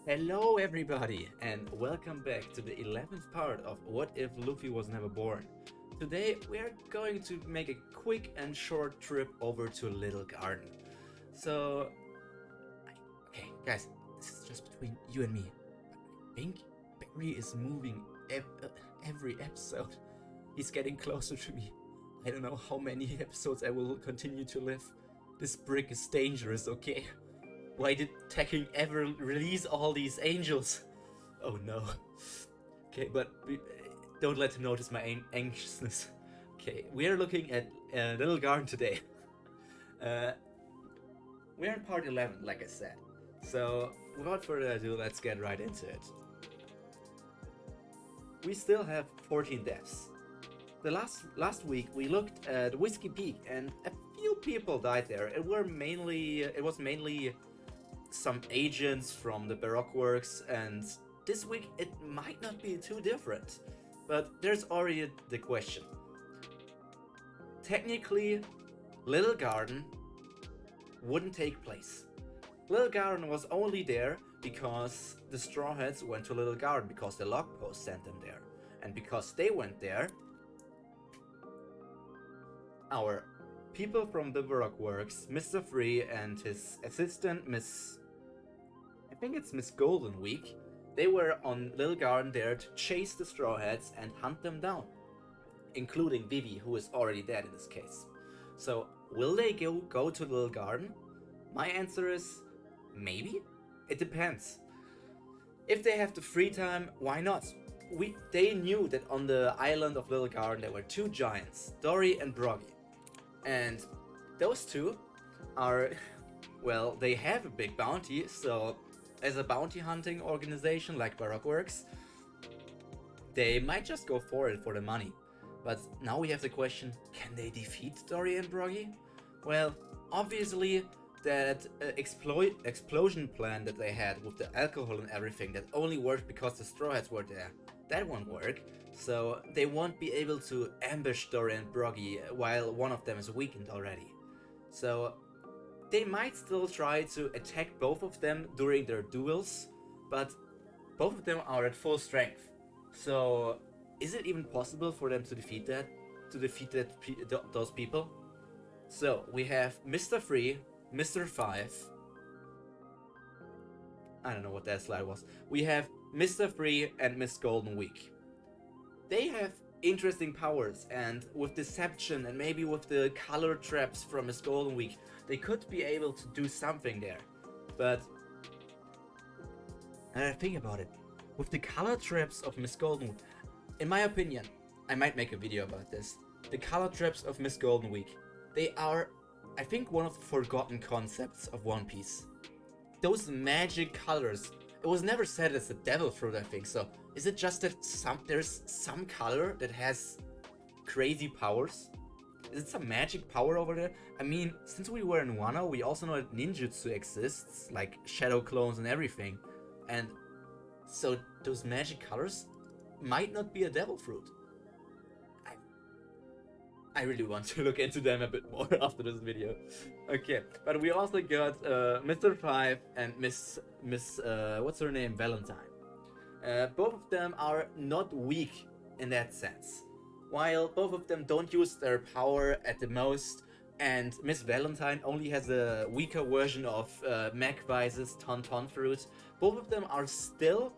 Hello everybody and welcome back to the 11th part of What If Luffy Was Never Born. Today we are going to make a quick and short trip over to Little Garden. So, okay guys, this is just between you and me. I think Barry is moving every episode. He's getting closer to me. I don't know how many episodes I will continue to live. This brick is dangerous, okay? Why did Tekken ever release all these angels? Oh no. Okay, but don't let him notice my anxiousness. Okay, we are looking at Little Garden today. We're in part 11, like I said. So, without further ado, let's get right into it. We still have 14 deaths. The last week we looked at Whiskey Peak and a few people died there. It was mainly some agents from the Baroque Works, and this week it might not be too different. But there's already the question. Technically, Little Garden wouldn't take place. Little Garden was only there because the Straw Hats went to Little Garden because the log post sent them there. And because they went there, our people from the Baroque Works, Mr. Free and his assistant, I think it's Miss Golden Week, they were on Little Garden there to chase the Straw Hats and hunt them down, including Vivi, who is already dead in this case. So, will they go to Little Garden? My answer is maybe. It depends. If they have the free time, why not? They knew that on the island of Little Garden there were two giants, Dory and Broggy. And those two are, well, they have a big bounty, so as a bounty hunting organization like Baroque Works, they might just go for it for the money. But now we have the question, can they defeat Dory and Broggy? Well, obviously that explosion plan that they had with the alcohol and everything that only worked because the Straw Hats were there, that won't work. So they won't be able to ambush Dory and Broggy while one of them is weakened already. So they might still try to attack both of them during their duels, but both of them are at full strength. So is it even possible for them to defeat those people? So we have Mr. Free, Mr. 5. I don't know what that slide was. We have Mr. Free and Miss Golden Week. They have interesting powers, and with deception and maybe with the color traps from Miss Golden Week, they could be able to do something there. But think about it. With the color traps of Miss Golden Week, in my opinion, I might make a video about this. The color traps of Miss Golden Week, they are, I think, one of the forgotten concepts of One Piece. Those magic colors. It was never said as a devil fruit, I think, so is it just that there's some color that has crazy powers? Is it some magic power over there? I mean, since we were in Wano, we also know that ninjutsu exists, like shadow clones and everything. And so those magic colors might not be a devil fruit. I really want to look into them a bit more after this video. Okay, but we also got Mr. 5 and Miss what's her name? Valentine. Both of them are not weak in that sense. While both of them don't use their power at the most, and Miss Valentine only has a weaker version of Magvice's Ton fruit, both of them are still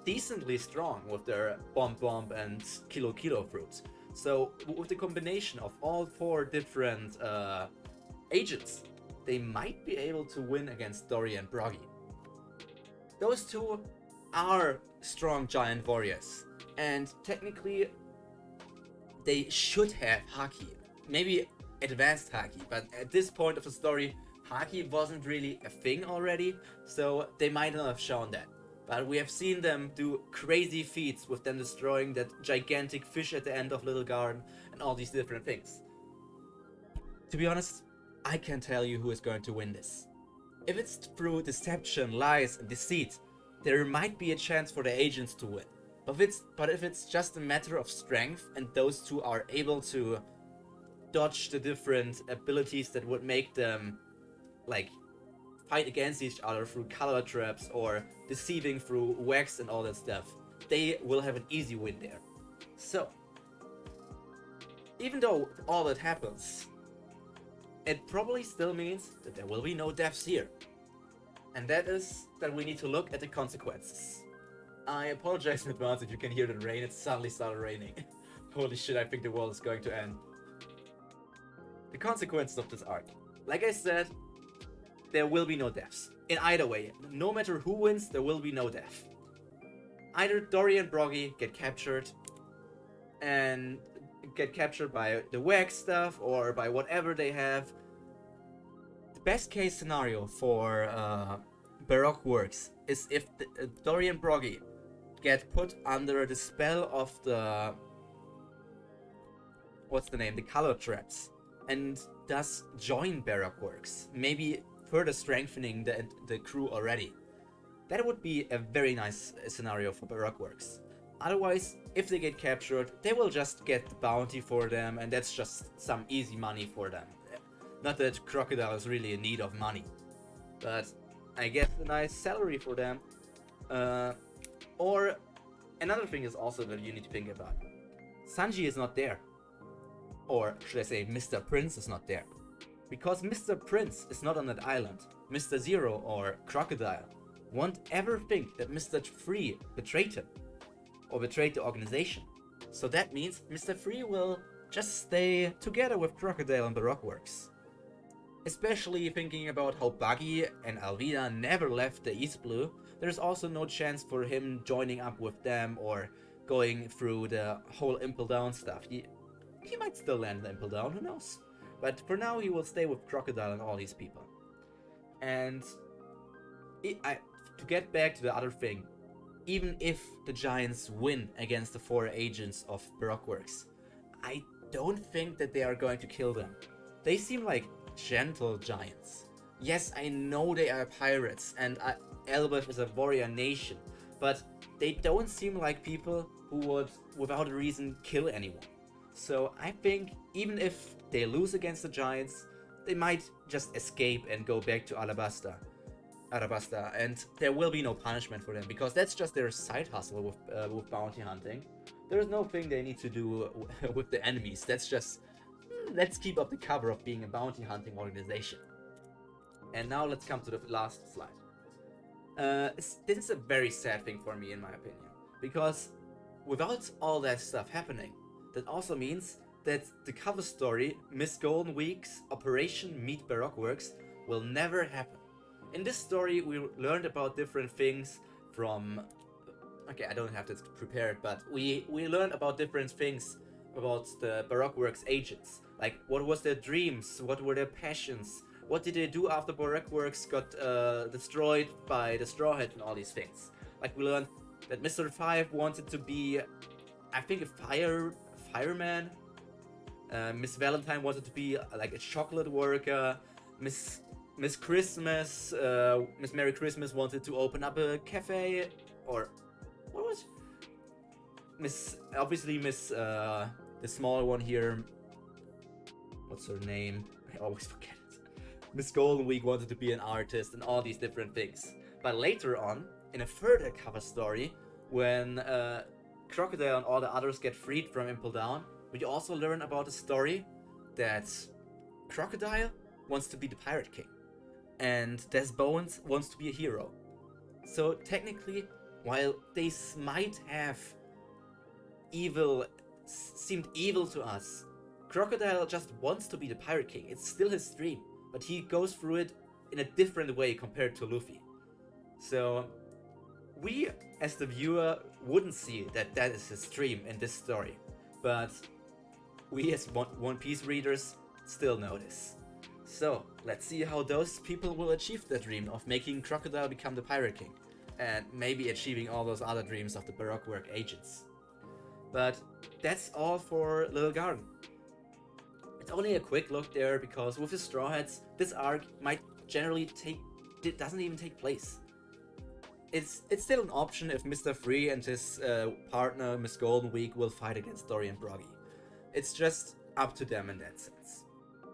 decently strong with their Bomb and Kilo fruits. So with the combination of all four different agents, they might be able to win against Dory and Broggy. Those two are strong giant warriors, and technically they should have Haki. Maybe advanced Haki, but at this point of the story, Haki wasn't really a thing already, so they might not have shown that. But we have seen them do crazy feats with them destroying that gigantic fish at the end of Little Garden and all these different things. To be honest, I can't tell you who is going to win this. If it's through deception, lies and deceit, there might be a chance for the agents to win. But if it's just a matter of strength and those two are able to dodge the different abilities that would make them like fight against each other through color traps or deceiving through wax and all that stuff, they will have an easy win there. So, even though all that happens, it probably still means that there will be no deaths here. And that is that we need to look at the consequences. I apologize in advance if you can hear the rain, it suddenly started raining. Holy shit, I think the world is going to end. The consequences of this arc. Like I said, there will be no deaths. In either way, no matter who wins, there will be no death. Either Dory and Broggy get captured and get captured by the wax stuff or by whatever they have. The best case scenario for Baroque works is if Dory and Broggy get put under the spell of the... what's the name? The color traps. And thus join Baroque works. Maybe further strengthening the crew already. That would be a very nice scenario for Baroque works. Otherwise, if they get captured, they will just get the bounty for them, and that's just some easy money for them. Not that Crocodile is really in need of money, but I guess a nice salary for them. Or another thing is also that you need to think about. Sanji is not there. Or should I say Mr. Prince is not there. Because Mr. Prince is not on that island. Mr. Zero or Crocodile won't ever think that Mr. Free betrayed him. Or betrayed the organization. So that means Mr. Free will just stay together with Crocodile and Baroque works. Especially thinking about how Buggy and Alvida never left the East Blue, there's also no chance for him joining up with them or going through the whole Impel Down stuff. He might still land the Impel Down, who knows? But for now he will stay with Crocodile and all these people. And to get back to the other thing, even if the Giants win against the 4 agents of Baroque works, I don't think that they are going to kill them. They seem like gentle giants. Yes, I know they are pirates and Elbaf is a warrior nation, but they don't seem like people who would, without a reason, kill anyone. So I think even if they lose against the Giants, they might just escape and go back to Alabasta, and there will be no punishment for them because that's just their side hustle with bounty hunting. There's no thing they need to do with the enemies. That's just let's keep up the cover of being a bounty hunting organization. And now let's come to the last slide. This is a very sad thing for me, in my opinion, because without all that stuff happening, that also means that the cover story Miss Golden Week's Operation Meet Baroque Works will never happen. In this story, we learned about different things from... Okay, I don't have this prepared, but we learned about different things about the Baroque Works agents. Like, what was their dreams? What were their passions? What did they do after Baroque Works got destroyed by the Straw Hat and all these things? Like, we learned that Mr. 5 wanted to be, I think, a fireman. Miss Valentine wanted to be like a chocolate worker. Miss Christmas, Miss Merry Christmas wanted to open up a cafe, or what was obviously Miss the small one here, what's her name? I always forget it. Miss Golden Week wanted to be an artist and all these different things. But later on, in a further cover story, when Crocodile and all the others get freed from Impel Down, we also learn about a story that Crocodile wants to be the Pirate King. And Des Bones wants to be a hero. So technically, while they might have seemed evil to us, Crocodile just wants to be the Pirate King. It's still his dream, but he goes through it in a different way compared to Luffy. So we, as the viewer, wouldn't see that that is his dream in this story, but we as One Piece readers still know this. So, let's see how those people will achieve their dream of making Crocodile become the Pirate King, and maybe achieving all those other dreams of the Baroque Work agents. But that's all for Little Garden. It's only a quick look there, because with the Straw Hats, this arc might generally doesn't even take place. It's still an option if Mr. Free and his partner, Miss Golden Week, will fight against Dory and Broggy. It's just up to them in that sense.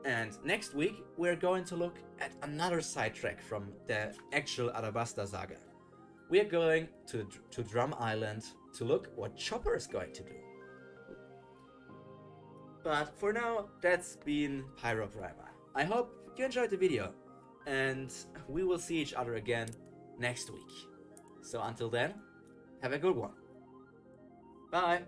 And next week, we're going to look at another sidetrack from the actual Arabasta saga. We are going to Drum Island to look what Chopper is going to do. But for now, that's been Pyroprimer. I hope you enjoyed the video, and we will see each other again next week. So until then, have a good one. Bye!